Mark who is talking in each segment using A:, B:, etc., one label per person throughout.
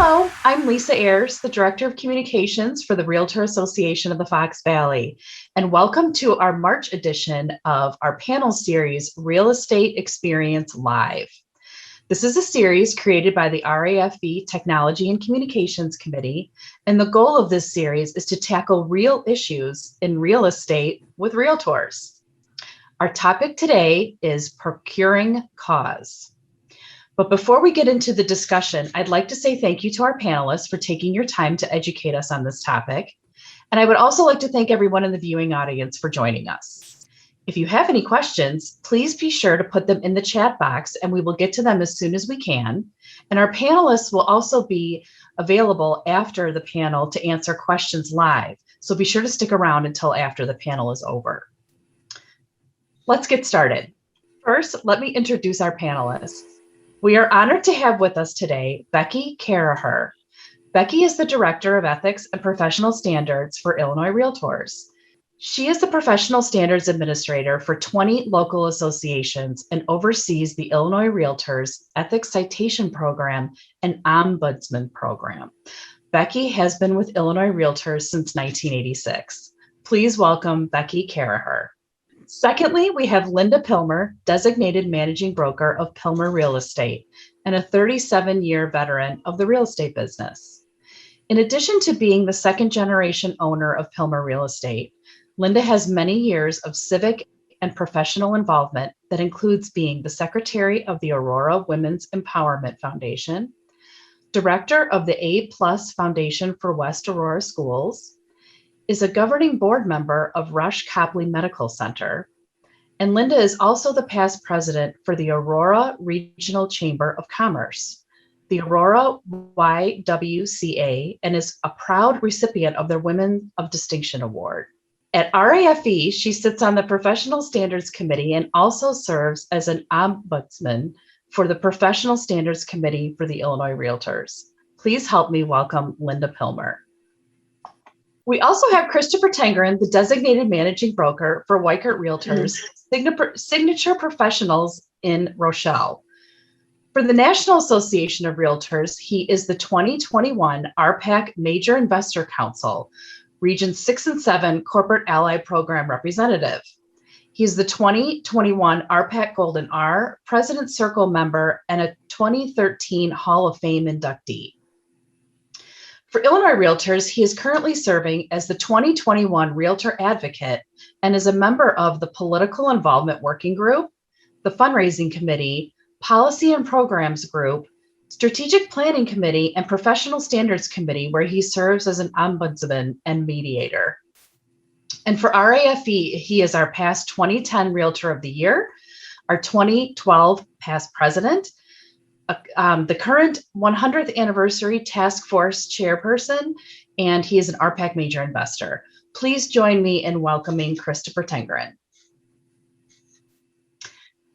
A: Hello, I'm Lisa Ayers, the Director of Communications for the Realtor Association of the Fox Valley, and welcome to our March edition of our panel series, Real Estate Experience Live. This is a series created by the RAFV Technology and Communications Committee, and the goal of this series is to tackle real issues in real estate with realtors. Our topic today is Procuring Cause. But before we get into the discussion, I'd like to say thank you to our panelists for taking your time to educate us on this topic. And I would also like to thank everyone in the viewing audience for joining us. If you have any questions, please be sure to put them in the chat box and we will get to them as soon as we can. And our panelists will also be available after the panel to answer questions live. So be sure to stick around until after the panel is over. Let's get started. First, let me introduce our panelists. We are honored to have with us today Becky Carraher. Becky is the Director of Ethics and Professional Standards for Illinois Realtors. She is the Professional Standards Administrator for 20 local associations and oversees the Illinois Realtors Ethics Citation Program and Ombudsman Program. Becky has been with Illinois Realtors since 1986. Please welcome Becky Carraher. Secondly, we have Linda Pilmer, Designated Managing Broker of Pilmer Real Estate and a 37-year veteran of the real estate business. In addition to being the second-generation owner of Pilmer Real Estate, Linda has many years of civic and professional involvement that includes being the Secretary of the Aurora Women's Empowerment Foundation, Director of the A+ Foundation for West Aurora Schools, is a governing board member of Rush Copley Medical Center, and Linda is also the past president for the Aurora Regional Chamber of Commerce, the Aurora YWCA, and is a proud recipient of their Women of Distinction Award. At RAFE, she sits on the Professional Standards Committee and also serves as an ombudsman for the Professional Standards Committee for the Illinois Realtors. Please help me welcome Linda Pilmer. We also have Christopher Tenggren, the Designated Managing Broker for Weichert Realtors, Signature Professionals in Rochelle. For the National Association of Realtors, he is the 2021 RPAC Major Investor Council, Region 6 and 7 Corporate Ally Program Representative. He is the 2021 RPAC Golden R, President Circle member, and a 2013 Hall of Fame inductee. For Illinois Realtors, he is currently serving as the 2021 Realtor Advocate and is a member of the Political Involvement Working Group, the Fundraising Committee, Policy and Programs Group, Strategic Planning Committee, and Professional Standards Committee, where he serves as an ombudsman and mediator. And for RAFE, he is our past 2010 Realtor of the Year, our 2012 past president, the current 100th anniversary task force chairperson, and he is an RPAC major investor. Please join me in welcoming Christopher Tenggren.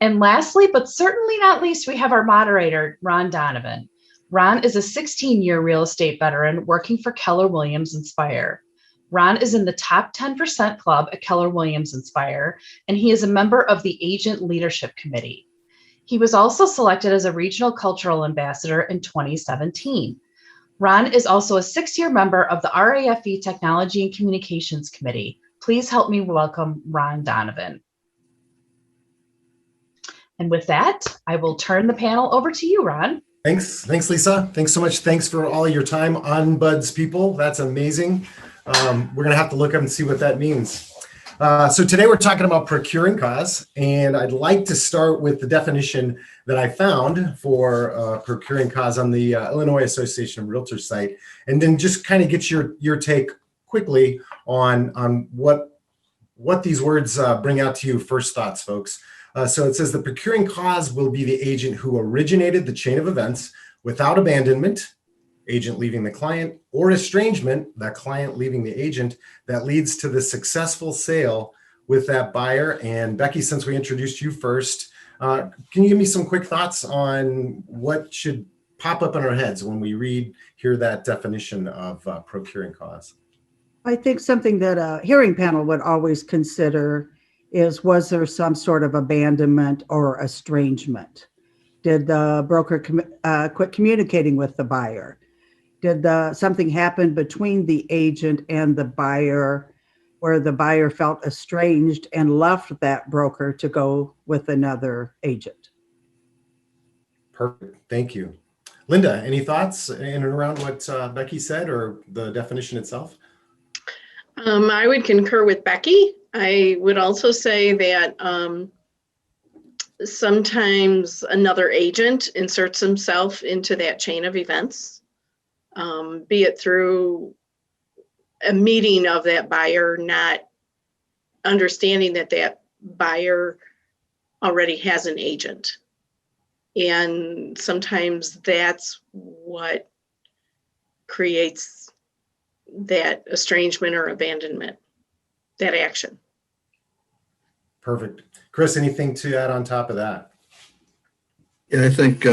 A: And lastly, but certainly not least, we have our moderator, Ron Donavon. Ron is a 16-year real estate veteran working for Keller Williams Inspire. Ron is in the top 10% club at Keller Williams Inspire, and he is a member of the Agent Leadership Committee. He was also selected as a Regional Cultural Ambassador in 2017. Ron is also a 6-year member of the RAFE Technology and Communications Committee. Please help me welcome Ron Donavon. And with that, I will turn the panel over to you, Ron.
B: Thanks, Lisa. Thanks so much. Thanks for all your time on Buds people. That's amazing. We're gonna have to look up and see what that means. So today we're talking about procuring cause, and I'd like to start with the definition that I found for procuring cause on the Illinois Association of Realtors site, and then just kind of get your take quickly on what these words bring out to you. First thoughts, folks. So it says the procuring cause will be the agent who originated the chain of events without abandonment, agent leaving the client, or estrangement, the client leaving the agent, that leads to the successful sale with that buyer. And Becky, since we introduced you first, can you give me some quick thoughts on what should pop up in our heads when we hear that definition of procuring cause?
C: I think something that a hearing panel would always consider is, was there some sort of abandonment or estrangement? Did the broker quit communicating with the buyer? Did something happen between the agent and the buyer where the buyer felt estranged and left that broker to go with another agent?
B: Perfect. Thank you. Linda, any thoughts in and around what Becky said or the definition itself?
D: I would concur with Becky. I would also say that sometimes another agent inserts himself into that chain of events, be it through a meeting of that buyer, not understanding that that buyer already has an agent. And sometimes that's what creates that estrangement or abandonment, that action.
B: Perfect. Chris, anything to add on top of that?
E: Yeah, I think,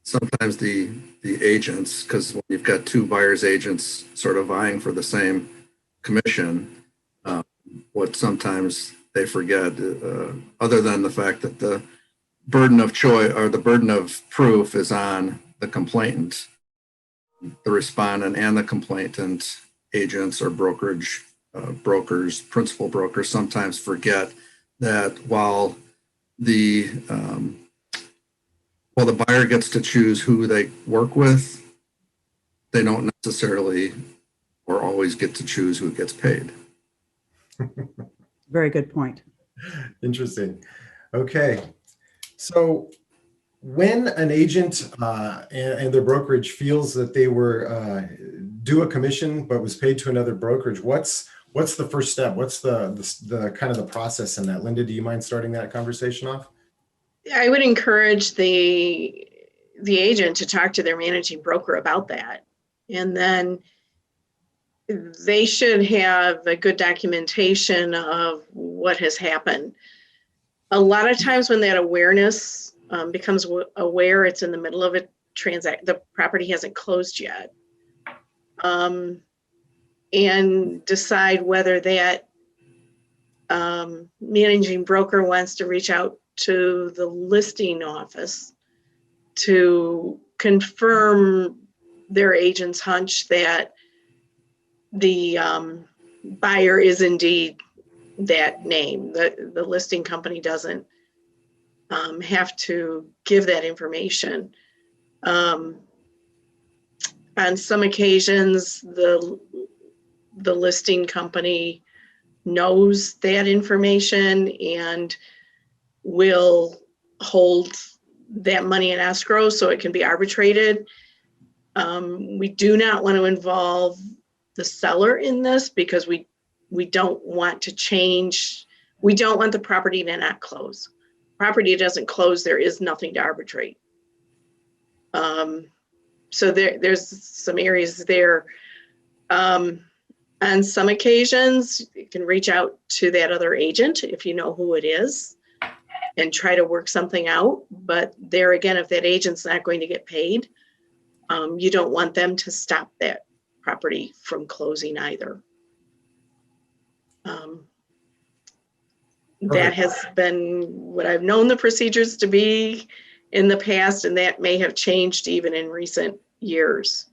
E: sometimes the agents, because when you've got two buyer's agents sort of vying for the same commission, what sometimes they forget, other than the fact that the burden of choice or the burden of proof is on the complainant, the respondent and the complainant agents or brokers, principal brokers sometimes forget that while the buyer gets to choose who they work with, they don't necessarily or always get to choose who gets paid.
C: Very good point.
B: Interesting. Okay. So when an agent and their brokerage feels that they were due a commission but was paid to another brokerage, what's the first step? What's the kind of the process in that? Linda, do you mind starting that conversation off?
D: I would encourage the agent to talk to their managing broker about that. And then they should have a good documentation of what has happened. A lot of times when that awareness becomes aware, it's in the middle of a transaction, the property hasn't closed yet, and decide whether that managing broker wants to reach out to the listing office to confirm their agent's hunch that the buyer is indeed that name. The listing company doesn't have to give that information. On some occasions, the listing company knows that information and will hold that money in escrow so it can be arbitrated. We do not want to involve the seller in this because we don't want to change. We don't want the property to not close. Property doesn't close, there is nothing to arbitrate. So there's some areas there. On some occasions, you can reach out to that other agent if you know who it is and try to work something out. But there again, if that agent's not going to get paid, you don't want them to stop that property from closing either. That has been what I've known the procedures to be in the past, and that may have changed even in recent years.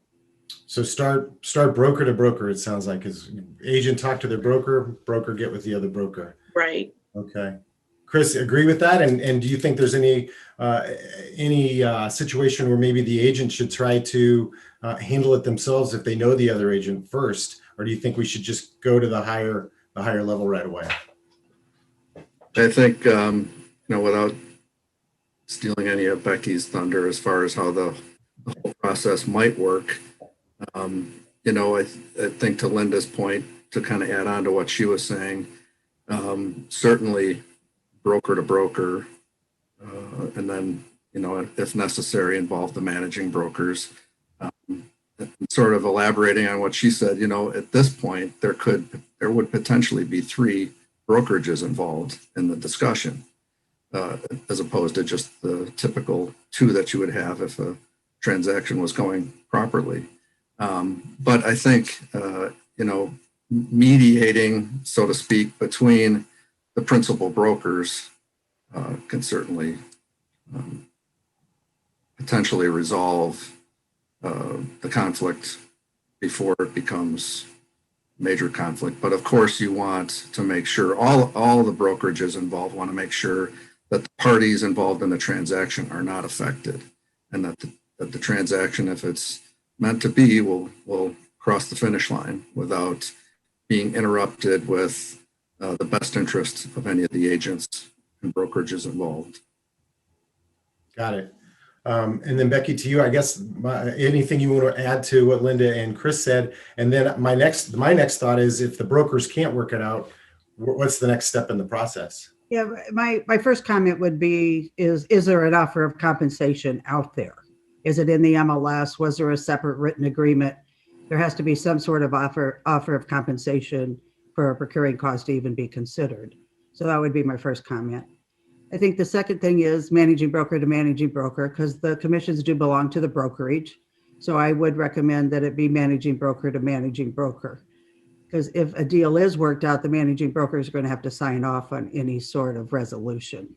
B: So start broker to broker, it sounds like, is agent talk to their broker, broker get with the other broker.
D: Right.
B: Okay. Chris, agree with that? And do you think there's any situation where maybe the agent should try to handle it themselves if they know the other agent first? Or do you think we should just go to the higher level right away?
E: I think, without stealing any of Becky's thunder as far as how the whole process might work, I think to Linda's point, to kind of add on to what she was saying, certainly broker to broker, and then, if necessary, involve the managing brokers. Sort of elaborating on what she said, at this point, there would potentially be 3 brokerages involved in the discussion, as opposed to just the typical 2 that you would have if a transaction was going properly. But I think, mediating, so to speak, between the principal brokers can certainly potentially resolve the conflict before it becomes major conflict. But of course, you want to make sure all the brokerages involved want to make sure that the parties involved in the transaction are not affected, and that the transaction, if it's meant to be, will cross the finish line without being interrupted with the best interest of any of the agents and brokerages involved.
B: Got it. And then Becky, to you, I guess, anything you want to add to what Linda and Chris said? And then my next thought is, if the brokers can't work it out, what's the next step in the process?
C: Yeah, my first comment would be, is there an offer of compensation out there? Is it in the MLS? Was there a separate written agreement? There has to be some sort of offer of compensation for a procuring cause to even be considered. So that would be my first comment. I think the second thing is managing broker to managing broker, because the commissions do belong to the brokerage. So I would recommend that it be managing broker to managing broker. Because if a deal is worked out, the managing broker is going to have to sign off on any sort of resolution.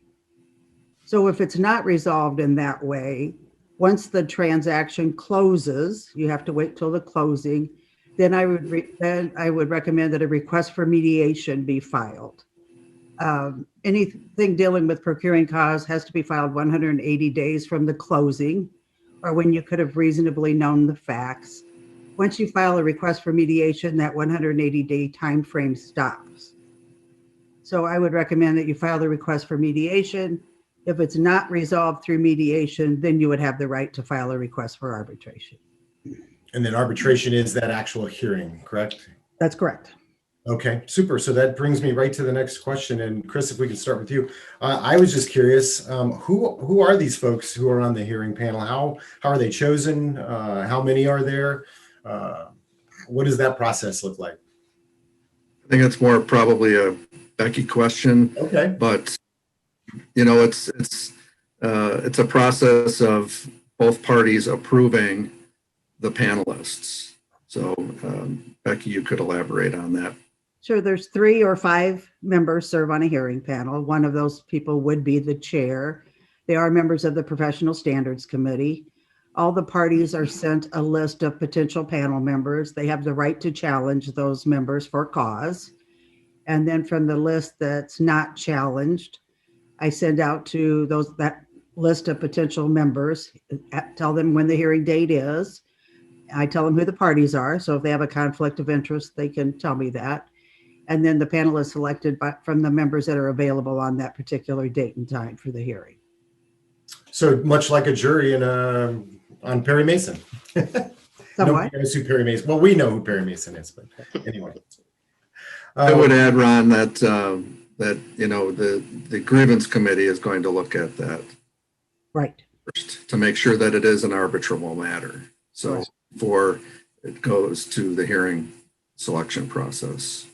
C: So if it's not resolved in that way, once the transaction closes, you have to wait till the closing, then I would recommend that a request for mediation be filed. Anything dealing with procuring cause has to be filed 180 days from the closing, or when you could have reasonably known the facts. Once you file a request for mediation, that 180-day time frame stops. So I would recommend that you file the request for mediation. If it's not resolved through mediation, then you would have the right to file a request for arbitration.
B: And then arbitration is that actual hearing, correct?
C: That's correct.
B: Okay, super. So that brings me right to the next question. And Chris, if we can start with you, I was just curious, who are these folks who are on the hearing panel? How are they chosen? How many are there? What does that process look like?
E: I think it's more probably a Becky question.
B: Okay.
E: But you know, it's a process of both parties approving the panelists. So Becky, you could elaborate on that.
C: Sure. There's 3 or 5 members serve on a hearing panel. One of those people would be the chair. They are members of the Professional Standards Committee. All the parties are sent a list of potential panel members. They have the right to challenge those members for cause. And then from the list that's not challenged, I send out to that list of potential members, tell them when the hearing date is. I tell them who the parties are. So if they have a conflict of interest, they can tell me that. And then the panel is selected from the members that are available on that particular date and time for the hearing.
B: So much like a jury on Perry Mason.
C: Somewhat.
B: Nobody knows who Perry Mason. Well, we know who Perry Mason is, but anyway.
E: I would add, Ron, that you know the grievance committee is going to look at that
C: Right.
E: first to make sure that it is an arbitrable matter. So
C: Right.
E: before it goes to the hearing selection process.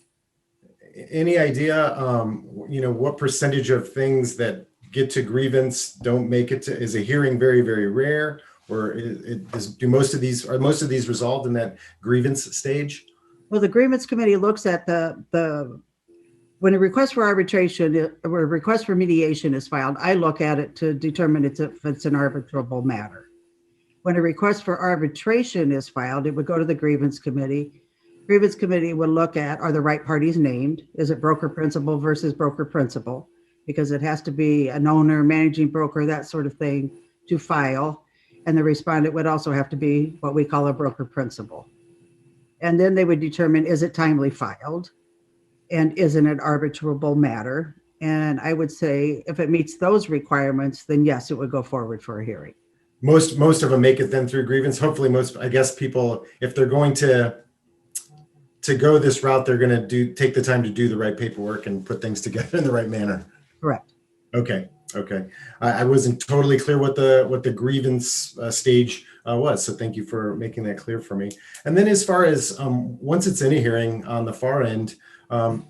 B: Any idea, what percentage of things that get to grievance don't make it to? Is a hearing very, very rare, or are most of these resolved in that grievance stage?
C: Well, the grievance committee looks at when a request for arbitration or a request for mediation is filed, I look at it to determine if it's an arbitrable matter. When a request for arbitration is filed, it would go to the grievance committee. Grievance committee would look at, are the right parties named? Is it broker principal versus broker principal? Because it has to be an owner, managing broker, that sort of thing to file. And the respondent would also have to be what we call a broker principal. And then they would determine, is it timely filed? And is it an arbitrable matter? And I would say if it meets those requirements, then yes, it would go forward for a hearing.
B: Most of them make it then through grievance. Hopefully I guess people, if they're going to go this route, they're going to take the time to do the right paperwork and put things together in the right manner.
C: Correct.
B: Okay. I wasn't totally clear what the grievance stage was, so thank you for making that clear for me. And then as far as once it's in a hearing on the far end,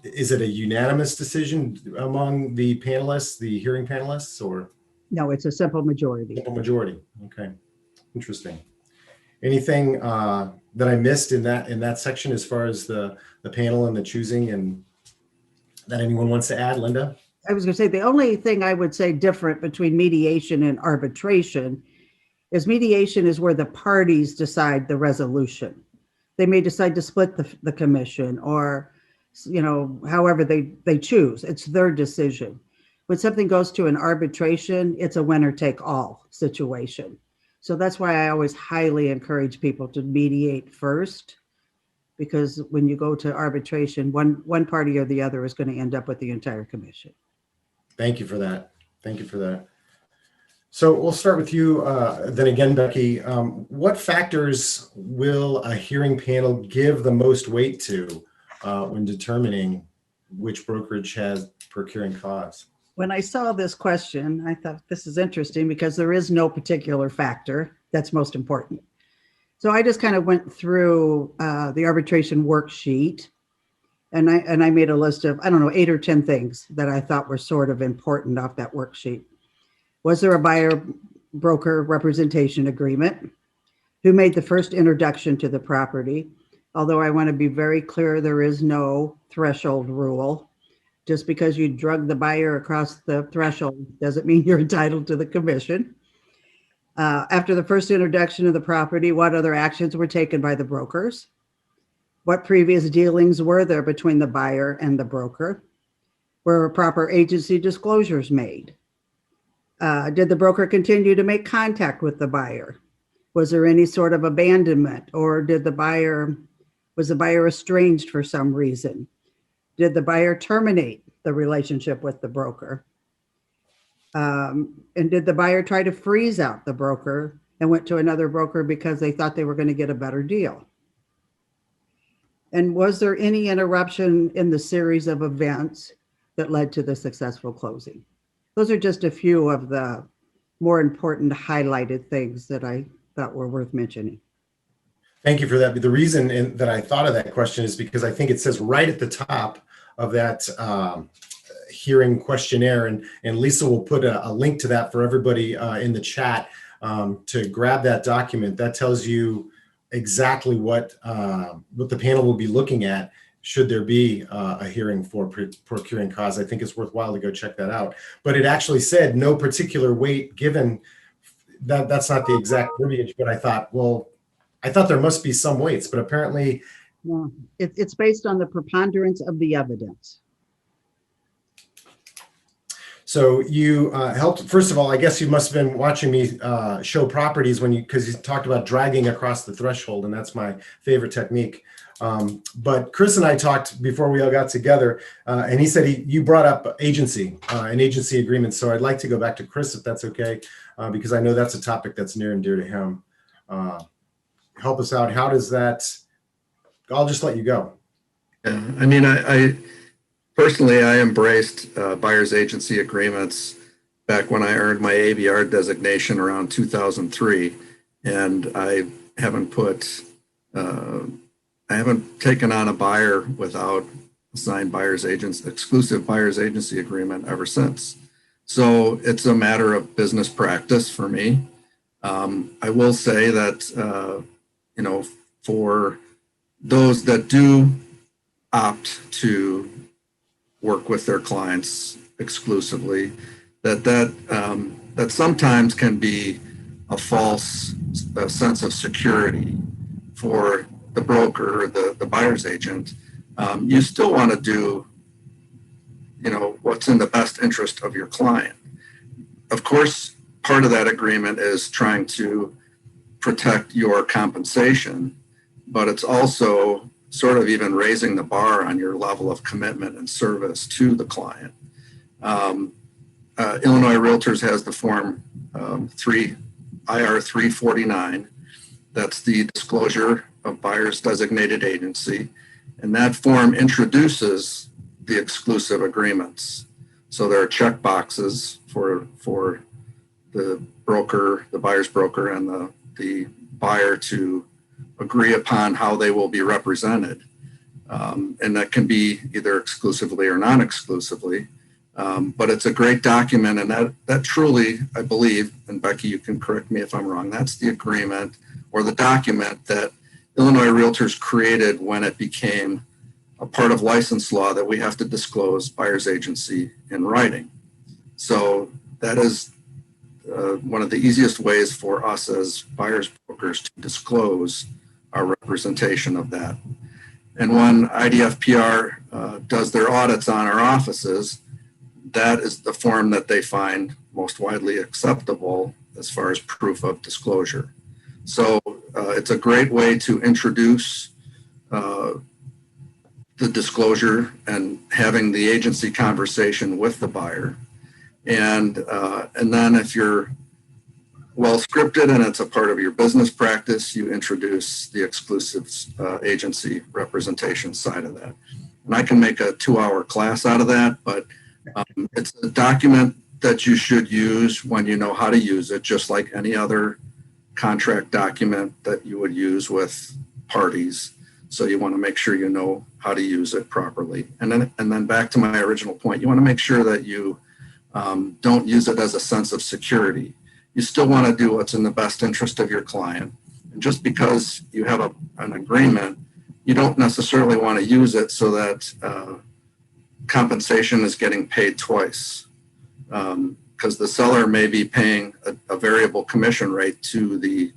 B: is it a unanimous decision among the panelists, the hearing panelists, or?
C: No, it's a simple majority.
B: Simple majority. Okay, interesting. Anything that I missed in that section as far as the panel and the choosing, and that anyone wants to add, Linda?
C: I was going to say the only thing I would say different between mediation and arbitration is mediation is where the parties decide the resolution. They may decide to split the commission or, however they choose. It's their decision. When something goes to an arbitration, it's a winner take all situation. So that's why I always highly encourage people to mediate first, because when you go to arbitration, one party or the other is going to end up with the entire commission.
B: Thank you for that. Thank you for that. So we'll start with you then again, Becky. What factors will a hearing panel give the most weight to when determining which brokerage has procuring cause?
C: When I saw this question, I thought this is interesting because there is no particular factor that's most important. So I just kind of went through the arbitration worksheet, and I made a list of, 8 or 10 things that I thought were sort of important off that worksheet. Was there a buyer-broker representation agreement? Who made the first introduction to the property? Although I want to be very clear, there is no threshold rule. Just because you drug the buyer across the threshold doesn't mean you're entitled to the commission. After the first introduction of the property, what other actions were taken by the brokers? What previous dealings were there between the buyer and the broker? Were proper agency disclosures made? Did the broker continue to make contact with the buyer? Was there any sort of abandonment, or was the buyer estranged for some reason? Did the buyer terminate the relationship with the broker? And did the buyer try to freeze out the broker and went to another broker because they thought they were going to get a better deal? And was there any interruption in the series of events that led to the successful closing? Those are just a few of the more important highlighted things that I thought were worth mentioning.
B: Thank you for that. The reason that I thought of that question is because I think it says right at the top of that hearing questionnaire, and Lisa will put a link to that for everybody in the chat to grab that document. That tells you exactly what the panel will be looking at should there be a hearing for procuring cause. I think it's worthwhile to go check that out. But it actually said no particular weight given. That's not the exact verbiage, but I thought there must be some weights, but apparently.
C: No, it's based on the preponderance of the evidence.
B: So you helped, first of all, I guess you must have been watching me show properties because you talked about dragging across the threshold, and that's my favorite technique. But Chris and I talked before we all got together, and he said you brought up agency, an agency agreement. So I'd like to go back to Chris, if that's okay, because I know that's a topic that's near and dear to him. Help us out. How does that, I'll just let you go.
E: Yeah, I mean, I personally, I embraced buyer's agency agreements back when I earned my ABR designation around 2003, and I haven't taken on a buyer without a signed exclusive buyer's agency agreement ever since. So it's a matter of business practice for me. I will say that, for those that do opt to work with their clients exclusively, that sometimes can be a false sense of security for the broker or the buyer's agent. You still want to do, what's in the best interest of your client. Of course, part of that agreement is trying to protect your compensation, but it's also sort of even raising the bar on your level of commitment and service to the client. Illinois Realtors has the form IR 349. That's the disclosure of buyer's designated agency. And that form introduces the exclusive agreements. So there are check boxes for the broker, the buyer's broker, and the buyer to agree upon how they will be represented. And that can be either exclusively or non-exclusively. But it's a great document, and that truly, I believe, and Becky, you can correct me if I'm wrong, that's the agreement or the document that Illinois Realtors created when it became a part of license law that we have to disclose buyer's agency in writing. So that is one of the easiest ways for us as buyers brokers to disclose our representation of that. And when IDFPR does their audits on our offices, that is the form that they find most widely acceptable as far as proof of disclosure. So it's a great way to introduce the disclosure and having the agency conversation with the buyer. And then if you're well scripted and it's a part of your business practice, you introduce the exclusive agency representation side of that. And I can make a 2-hour class out of that, but it's a document that you should use when you know how to use it, just like any other contract document that you would use with parties. So you want to make sure you know how to use it properly. And then back to my original point, you want to make sure that you don't use it as a sense of security. You still want to do what's in the best interest of your client. And just because you have an agreement, you don't necessarily want to use it so that compensation is getting paid twice. Because the seller may be paying a variable commission rate to the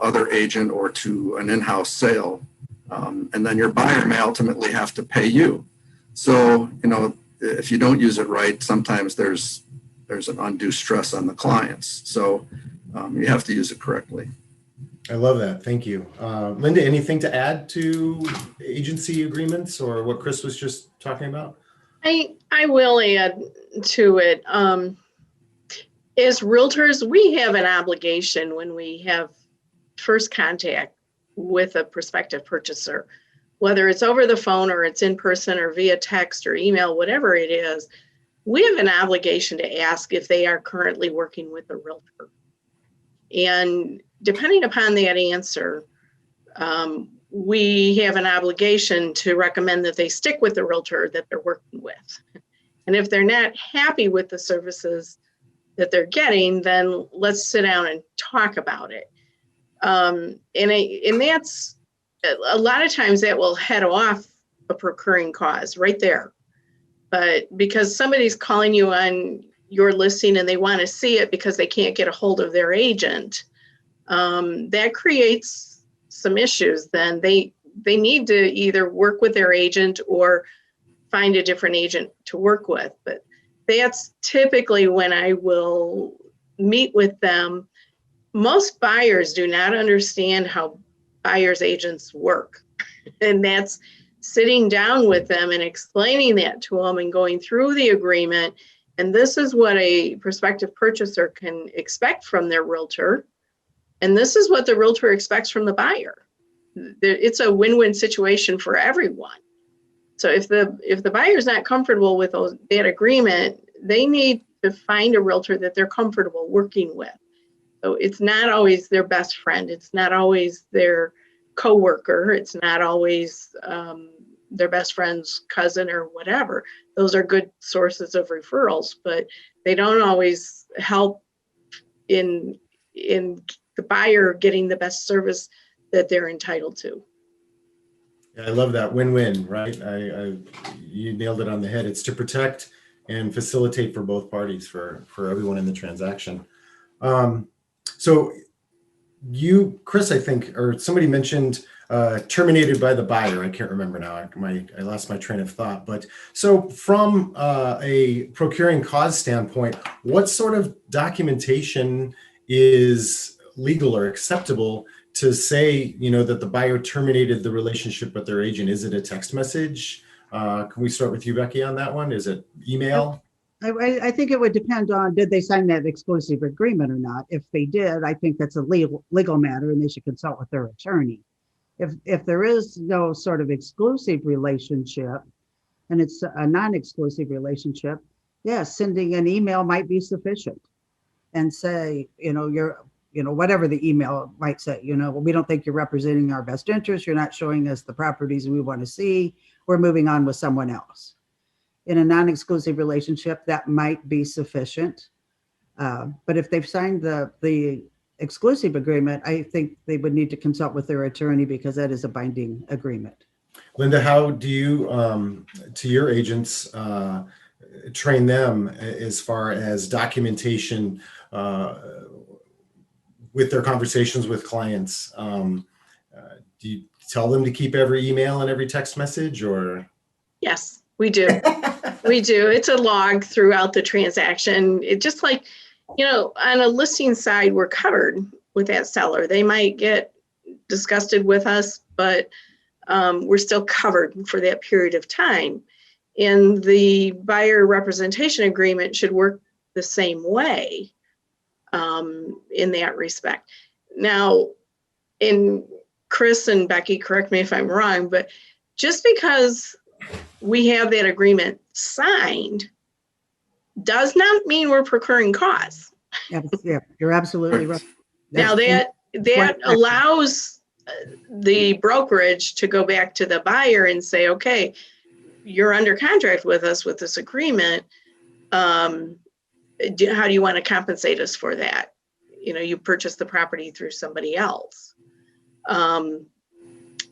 E: other agent or to an in-house sale, and then your buyer may ultimately have to pay you. So, if you don't use it right, sometimes there's an undue stress on the clients. So you have to use it correctly.
B: I love that. Thank you. Linda, anything to add to agency agreements or what Chris was just talking about?
D: I will add to it. As realtors, we have an obligation when we have first contact with a prospective purchaser, whether it's over the phone or it's in person or via text or email, whatever it is, we have an obligation to ask if they are currently working with a realtor. And depending upon that answer, we have an obligation to recommend that they stick with the realtor that they're working with. And if they're not happy with the services that they're getting, then let's sit down and talk about it. And that's a lot of times that will head off a procuring cause right there. But because somebody's calling you on your listing and they want to see it because they can't get a hold of their agent, that creates some issues. Then they need to either work with their agent or find a different agent to work with. But that's typically when I will meet with them. Most buyers do not understand how buyers agents work. And that's sitting down with them and explaining that to them and going through the agreement. And this is what a prospective purchaser can expect from their realtor. And this is what the realtor expects from the buyer. It's a win-win situation for everyone. So if the buyer's not comfortable with that agreement, they need to find a realtor that they're comfortable working with. So it's not always their best friend. It's not always their coworker. It's not always their best friend's cousin or whatever. Those are good sources of referrals, but they don't always help in the buyer getting the best service that they're entitled to.
B: Yeah, I love that win-win, right? You nailed it on the head. It's to protect and facilitate for both parties, for everyone in the transaction. So you, Chris, I think, or somebody mentioned terminated by the buyer. I can't remember now. I lost my train of thought. But so from a procuring cause standpoint, what sort of documentation is legal or acceptable to say, that the buyer terminated the relationship with their agent? Is it a text message? Can we start with you, Becky, on that one? Is it email?
C: I think it would depend on, did they sign that exclusive agreement or not? If they did, I think that's a legal matter and they should consult with their attorney. If there is no sort of exclusive relationship and it's a non-exclusive relationship, yes, sending an email might be sufficient and say, whatever the email might say, we don't think you're representing our best interest. You're not showing us the properties we want to see. We're moving on with someone else. In a non-exclusive relationship, that might be sufficient. But if they've signed the exclusive agreement, I think they would need to consult with their attorney because that is a binding agreement.
B: Linda, how do you, to your agents, train them as far as documentation with their conversations with clients. Do you tell them to keep every email and every text message, or?
D: Yes, we do. We do. It's a log throughout the transaction. It just like, on a listing side, we're covered with that seller. They might get disgusted with us, but we're still covered for that period of time. And the buyer representation agreement should work the same way in that respect. Now, Chris and Becky, correct me if I'm wrong, but just because we have that agreement signed does not mean we're procuring cause.
C: Yeah, you're absolutely right.
D: Now that allows the brokerage to go back to the buyer and say, okay, you're under contract with us with this agreement. How do you want to compensate us for that? You purchased the property through somebody else. And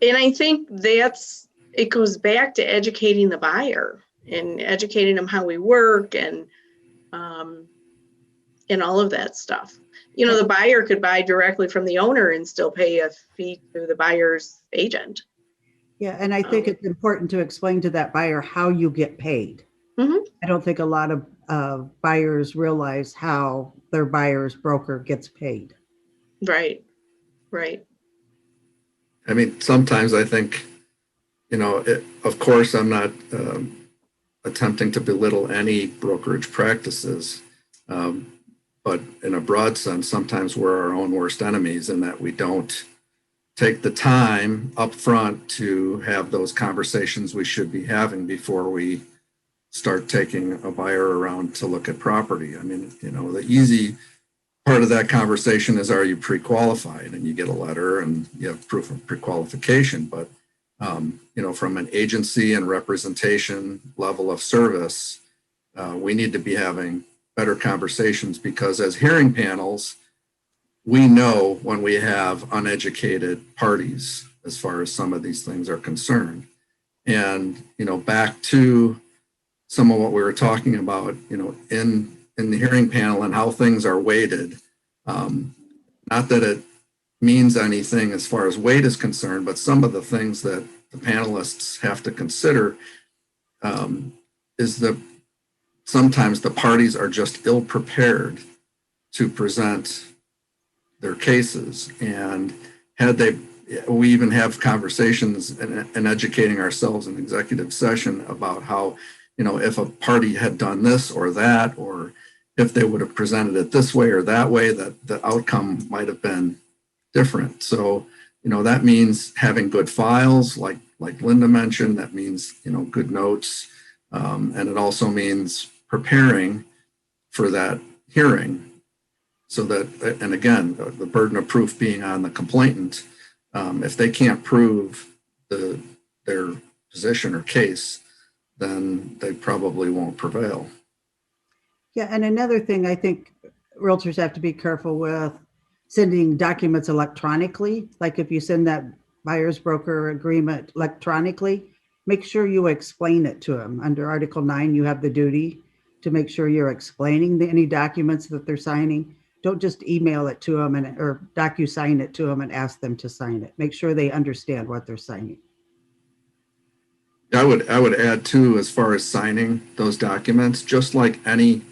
D: I think it goes back to educating the buyer and educating them how we work and all of that stuff. The buyer could buy directly from the owner and still pay a fee to the buyer's agent.
C: Yeah, and I think it's important to explain to that buyer how you get paid.
D: Mm-hmm.
C: I don't think a lot of buyers realize how their buyer's broker gets paid.
D: Right.
E: I mean, sometimes I think, of course, I'm not attempting to belittle any brokerage practices, but in a broad sense, sometimes we're our own worst enemies in that we don't take the time up front to have those conversations we should be having before we start taking a buyer around to look at property. I mean, the easy part of that conversation is, are you pre-qualified? And you get a letter and you have proof of pre-qualification. But, from an agency and representation level of service, we need to be having better conversations, because as hearing panels, we know when we have uneducated parties as far as some of these things are concerned. And, back to some of what we were talking about, in the hearing panel and how things are weighted. Not that it means anything as far as weight is concerned, but some of the things that the panelists have to consider is that sometimes the parties are just ill prepared to present their cases. And we even have conversations and educating ourselves in executive session about how, if a party had done this or that, or if they would have presented it this way or that way, that the outcome might have been different. So, that means having good files, like Linda mentioned. That means, good notes. And it also means preparing for that hearing, so that, and again, the burden of proof being on the complainant. If they can't prove their position or case, then they probably won't prevail.
C: Yeah, and another thing I think realtors have to be careful with, sending documents electronically. Like if you send that buyer's broker agreement electronically, make sure you explain it to them. Under Article 9, you have the duty to make sure you're explaining any documents that they're signing. Don't just email it to them or DocuSign it to them and ask them to sign it. Make sure they understand what they're signing.
E: I would add too, as far as signing those documents, just like any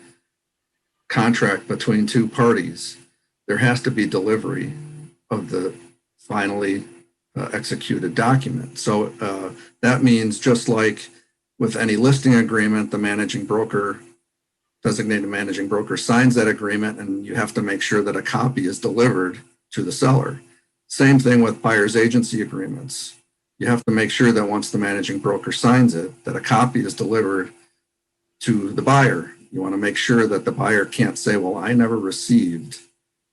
E: contract between two parties, there has to be delivery of the finally executed document. So that means, just like with any listing agreement, the designated managing broker signs that agreement, and you have to make sure that a copy is delivered to the seller. Same thing with buyer's agency agreements. You have to make sure that once the managing broker signs it, that a copy is delivered to the buyer. You want to make sure that the buyer can't say, well, I never received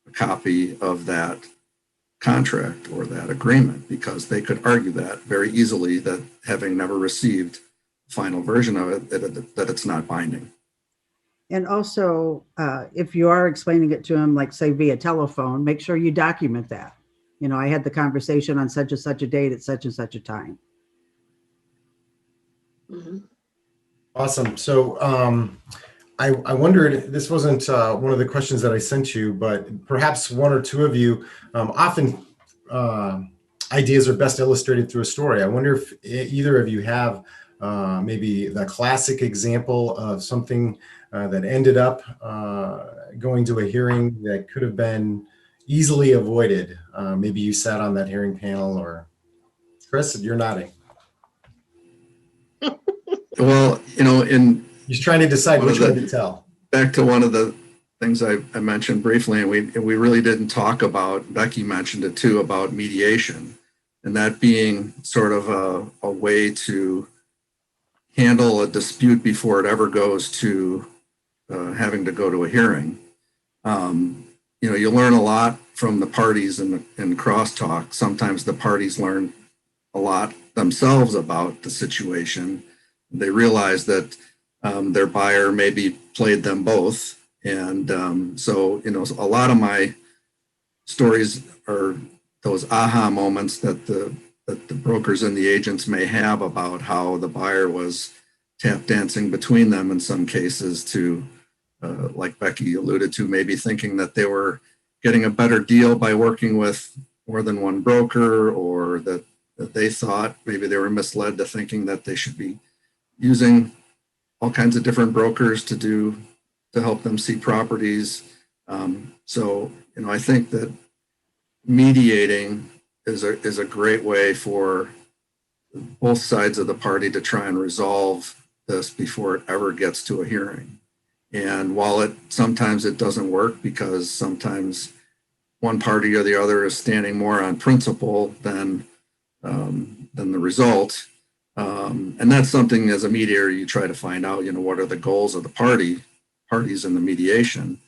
E: a copy of that contract or that agreement, because they could argue that very easily, that having never received the final version of it, that it's not binding.
C: And also, if you are explaining it to them, like say via telephone, make sure you document that. I had the conversation on such and such a date at such and such a time.
D: Mm-hmm.
B: Awesome. So I wondered, this wasn't one of the questions that I sent you, but perhaps one or two of you, often ideas are best illustrated through a story. I wonder if either of you have maybe the classic example of something that ended up going to a hearing that could have been easily avoided. Maybe you sat on that hearing panel, or Chris, you're nodding.
E: Well,
B: He's trying to decide
E: one
B: which
E: of
B: one
E: the-
B: to tell.
E: back to one of the things I mentioned briefly, and we really didn't talk about, Becky mentioned it too, about mediation, and that being sort of a way to handle a dispute before it ever goes to having to go to a hearing. You learn a lot from the parties in crosstalk. Sometimes the parties learn a lot themselves about the situation. They realize that their buyer maybe played them both. And so, a lot of my stories are those aha moments that the brokers and the agents may have about how the buyer was tap dancing between them in some cases to, like Becky alluded to, maybe thinking that they were getting a better deal by working with more than one broker, or that they thought maybe they were misled to thinking that they should be using all kinds of different brokers to help them see properties. So, I think that mediating is a great way for both sides of the party to try and resolve this before it ever gets to a hearing. And while sometimes it doesn't work, because sometimes one party or the other is standing more on principle than the result. And that's something as a mediator you try to find out, what are the goals of the parties in the mediation.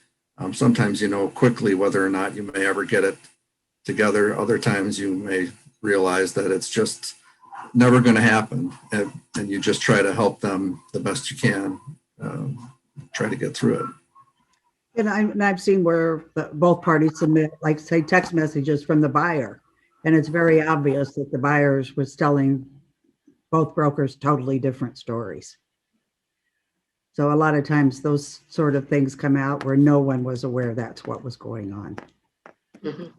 E: Sometimes you know quickly whether or not you may ever get it together. Other times you may realize that it's just never going to happen, and you just try to help them the best you can, try to get through it.
C: And I've seen where both parties submit, like, say, text messages from the buyer, and it's very obvious that the buyers was telling both brokers totally different stories. So a lot of times those sort of things come out where no one was aware that's what was going on.
D: Mm-hmm.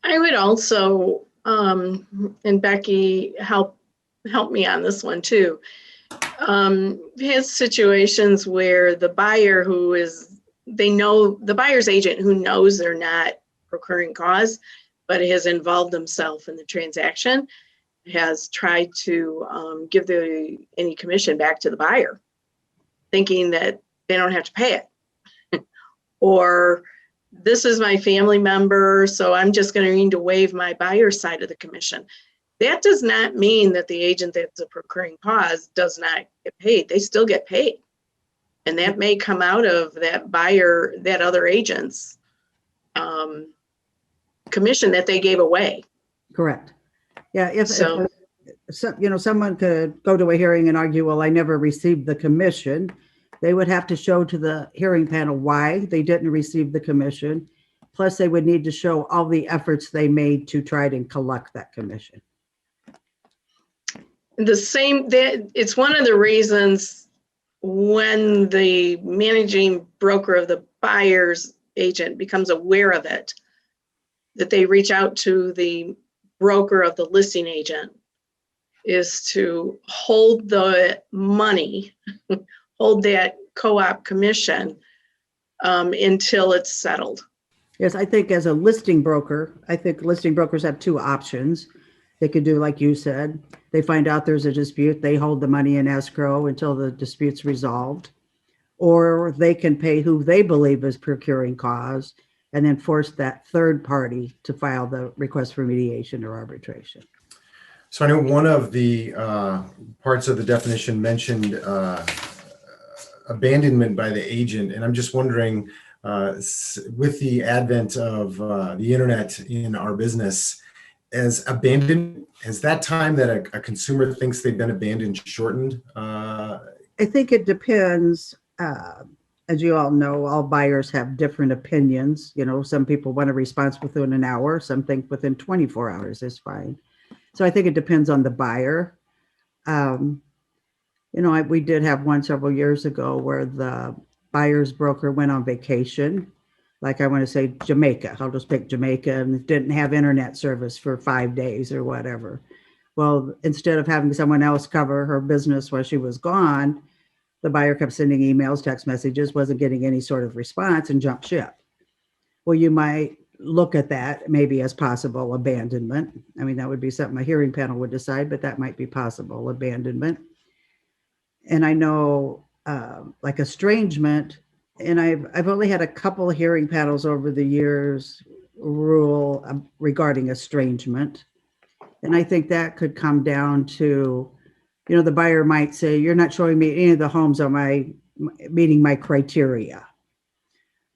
D: I would also, and Becky, help me on this one too. Has situations where the buyer the buyer's agent who knows they're not procuring cause, but has involved himself in the transaction, has tried to give any commission back to the buyer, thinking that they don't have to pay it. Or, this is my family member, so I'm just going to need to waive my buyer's side of the commission. That does not mean that the agent that's a procuring cause does not get paid. They still get paid. And that may come out of that buyer, that other agent's commission that they gave away.
C: Correct. Yeah, if someone could go to a hearing and argue, well, I never received the commission, they would have to show to the hearing panel why they didn't receive the commission. Plus, they would need to show all the efforts they made to try to collect that commission.
D: It's one of the reasons when the managing broker of the buyer's agent becomes aware of it, that they reach out to the broker of the listing agent, is to hold the money, hold that co-op commission until it's settled.
C: Yes, I think as a listing broker, I think listing brokers have two options. They could do like you said. They find out there's a dispute, they hold the money in escrow until the dispute's resolved. Or they can pay who they believe is procuring cause and then force that third party to file the request for mediation or arbitration.
B: So I know one of the parts of the definition mentioned abandonment by the agent, and I'm just wondering, with the advent of the internet in our business, as abandoned, has that time that a consumer thinks they've been abandoned shortened?
C: I think it depends. As you all know, all buyers have different opinions. Some people want a response within an hour. Some think within 24 hours is fine. So I think it depends on the buyer. We did have one several years ago where the buyer's broker went on vacation. Like I want to say Jamaica, I'll just pick Jamaica, and didn't have internet service for 5 days or whatever. Well, instead of having someone else cover her business while she was gone, the buyer kept sending emails, text messages, wasn't getting any sort of response, and jumped ship. Well, you might look at that maybe as possible abandonment. I mean, that would be something a hearing panel would decide, but that might be possible abandonment. And I know like estrangement, and I've only had a couple of hearing panels over the years rule regarding estrangement. And I think that could come down to, the buyer might say, you're not showing me any of the homes on meeting my criteria,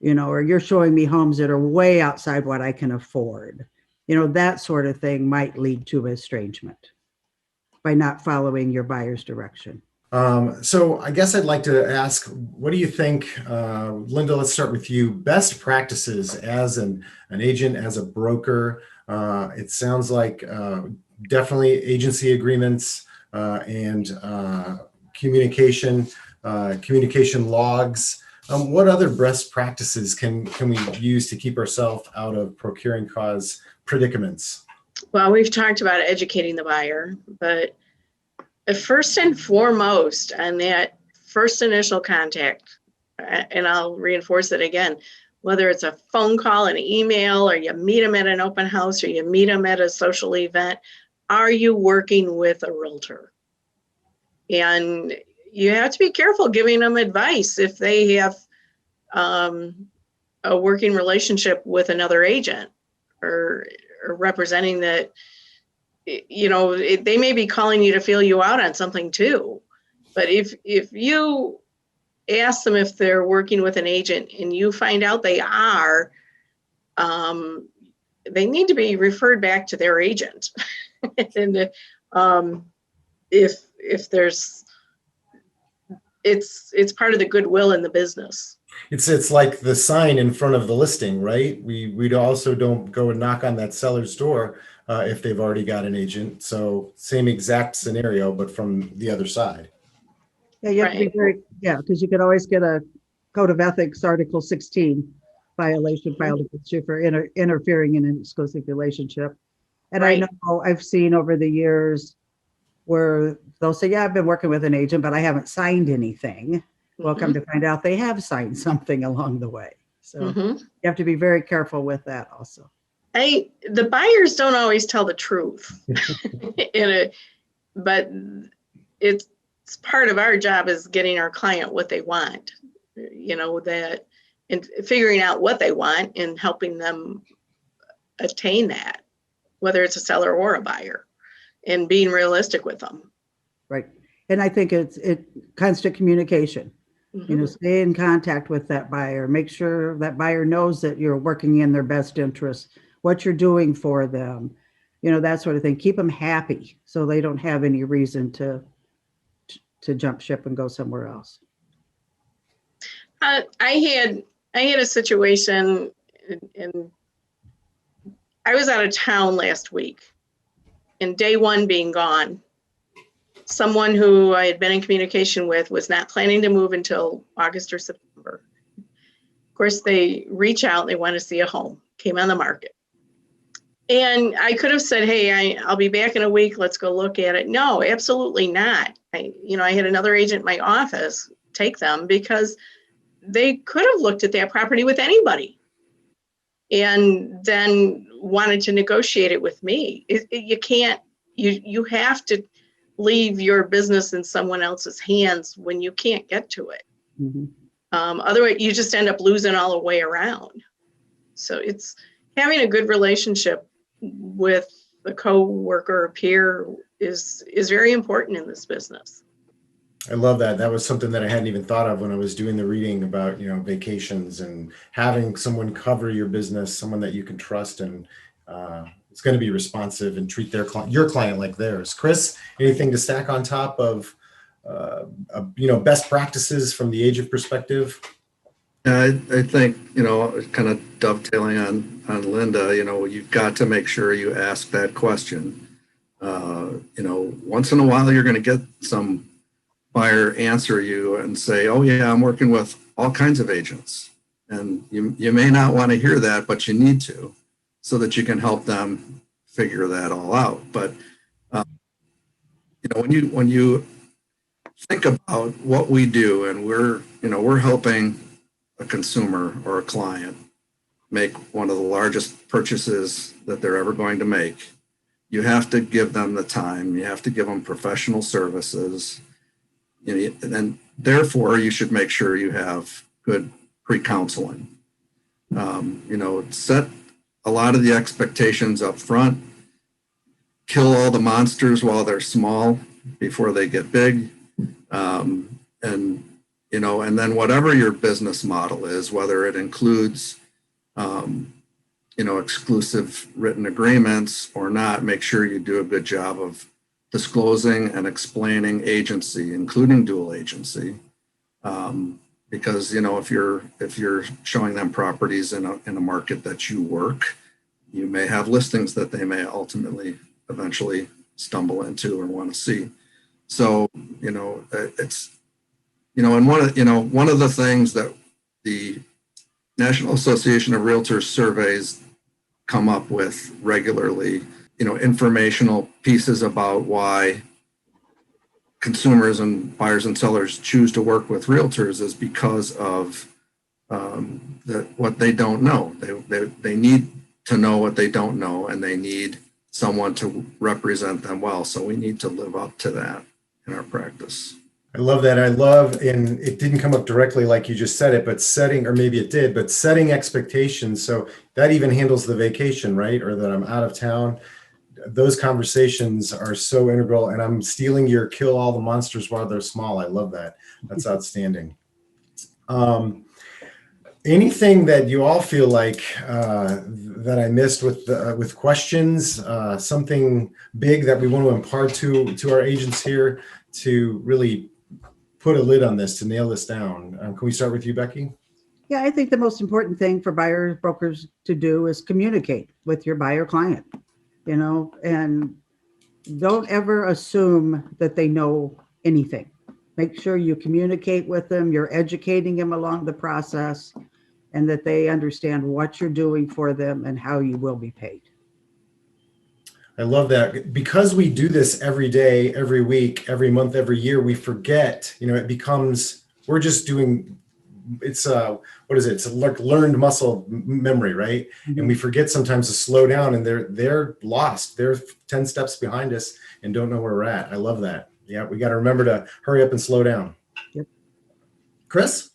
C: or you're showing me homes that are way outside what I can afford. That sort of thing might lead to estrangement by not following your buyer's direction.
B: So I guess I'd like to ask, what do you think, Linda, let's start with you, best practices as an agent, as a broker? It sounds like definitely agency agreements and communication logs. What other best practices can we use to keep ourselves out of procuring cause predicaments?
D: Well, we've talked about educating the buyer, but first and foremost on that first initial contact, and I'll reinforce it again, whether it's a phone call, an email, or you meet them at an open house, or you meet them at a social event, are you working with a realtor? And you have to be careful giving them advice if they have a working relationship with another agent or representing that. They may be calling you to feel you out on something too. But if you ask them if they're working with an agent and you find out they are, they need to be referred back to their agent. And if there's, it's part of the goodwill in the business.
B: It's like the sign in front of the listing, right? We also don't go and knock on that seller's door if they've already got an agent. So same exact scenario, but from the other side.
C: Yeah, you have to be because you could always get a Code of Ethics Article 16 violation filed against you for interfering in an exclusive relationship. And I know I've seen over the years where they'll say, yeah, I've been working with an agent, but I haven't signed anything. Well, come to find out they have signed something along the way. So you have to be very careful with that also.
D: The buyers don't always tell the truth, but it's part of our job is getting our client what they want, that and figuring out what they want and helping them attain that, whether it's a seller or a buyer, and being realistic with them.
C: Right. And I think it's constant communication. Stay in contact with that buyer. Make sure that buyer knows that you're working in their best interest, what you're doing for them, that sort of thing. Keep them happy so they don't have any reason to jump ship and go somewhere else.
D: I had a situation, and I was out of town last week, and day one being gone, someone who I had been in communication with was not planning to move until August or September. Of course, they reach out, they want to see a home, came on the market. And I could have said, hey, I'll be back in a week, let's go look at it. No, absolutely not. I had another agent in my office take them because they could have looked at that property with anybody and then wanted to negotiate it with me. You can't, you have to leave your business in someone else's hands when you can't get to it. Otherwise, you just end up losing all the way around. So it's having a good relationship with a co-worker or peer is very important in this business.
B: I love that. That was something that I hadn't even thought of when I was doing the reading about, vacations and having someone cover your business, someone that you can trust and it's going to be responsive and treat your client like theirs. Chris, anything to stack on top of, best practices from the agent perspective?
E: I think, kind of dovetailing on Linda, you've got to make sure you ask that question. Once in a while, you're going to get some buyer answer you and say, oh yeah, I'm working with all kinds of agents. And you may not want to hear that, but you need to, so that you can help them figure that all out. But when you think about what we do, and we're helping a consumer or a client make one of the largest purchases that they're ever going to make, you have to give them the time. You have to give them professional services. And therefore, you should make sure you have good pre-counseling. Set a lot of the expectations up front. Kill all the monsters while they're small before they get big. And then whatever your business model is, whether it includes exclusive written agreements or not, make sure you do a good job of disclosing and explaining agency, including dual agency. Because if you're showing them properties in a market that you work, you may have listings that they may eventually stumble into or want to see. So it's and one of the things that the National Association of Realtors surveys come up with regularly, informational pieces about why consumers and buyers and sellers choose to work with realtors is because of what they don't know. They need to know what they don't know, and they need someone to represent them well. So we need to live up to that in our practice.
B: I love that. And it didn't come up directly like you just said it, but setting expectations. So that even handles the vacation, right? Or that I'm out of town. Those conversations are so integral, and I'm stealing your kill all the monsters while they're small. I love that. That's outstanding. Anything that you all feel like that I missed with questions, something big that we want to impart to our agents here to really put a lid on this, to nail this down? Can we start with you, Becky?
C: Yeah, I think the most important thing for buyers, brokers to do is communicate with your buyer client, and don't ever assume that they know anything. Make sure you communicate with them, you're educating them along the process, and that they understand what you're doing for them and how you will be paid.
B: I love that. Because we do this every day, every week, every month, every year, we forget, it becomes, we're just doing, it's what is it? It's like learned muscle memory, right? Mm-hmm. And we forget sometimes to slow down, and they're lost. They're 10 steps behind us and don't know where we're at. I love that. Yeah, we got to remember to hurry up and slow down.
C: Yep.
B: Chris?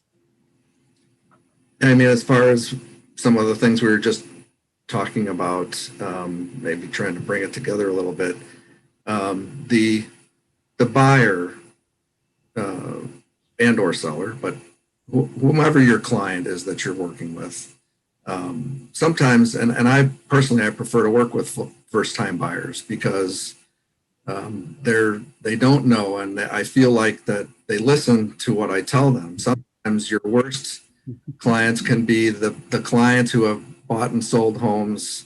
E: I mean, as far as some of the things we were just talking about, maybe trying to bring it together a little bit, the buyer and or seller, but whomever your client is that you're working with, sometimes, and I personally, I prefer to work with first-time buyers because they don't know, and I feel like that they listen to what I tell them. Sometimes your worst clients can be the clients who have bought and sold homes,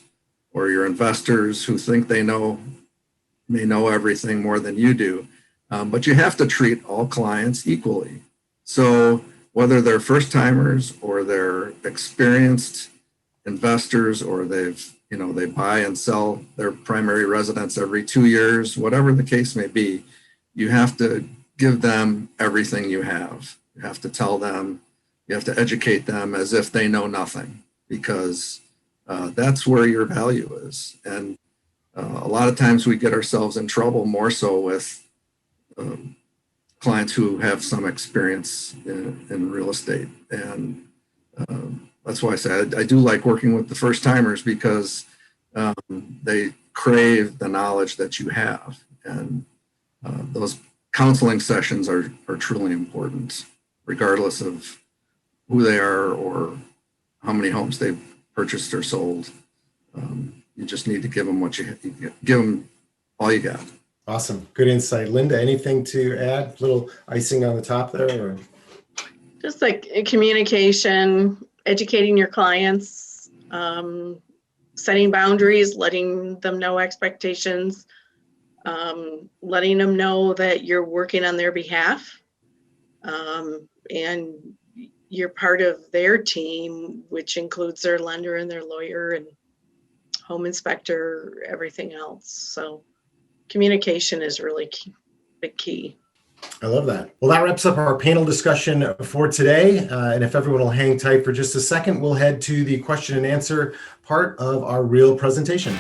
E: or your investors who think may know everything more than you do. But you have to treat all clients equally. So whether they're first timers or they're experienced investors, or they buy and sell their primary residence every 2 years, whatever the case may be, you have to give them everything you have. You have to tell them, you have to educate them as if they know nothing, because that's where your value is. And a lot of times we get ourselves in trouble more so with clients who have some experience in real estate. And that's why I say I do like working with the first timers, because they crave the knowledge that you have. And those counseling sessions are truly important, regardless of who they are or how many homes they've purchased or sold. You just need to give them give them all you got.
B: Awesome. Good insight. Linda, anything to add? Little icing on the top there? Or?
D: Just like communication, educating your clients, setting boundaries, letting them know expectations, letting them know that you're working on their behalf, and you're part of their team, which includes their lender and their lawyer and home inspector, everything else. So communication is really the key.
B: I love that. Well, that wraps up our panel discussion for today. And if everyone will hang tight for just a second, we'll head to the question and answer part of our real presentation.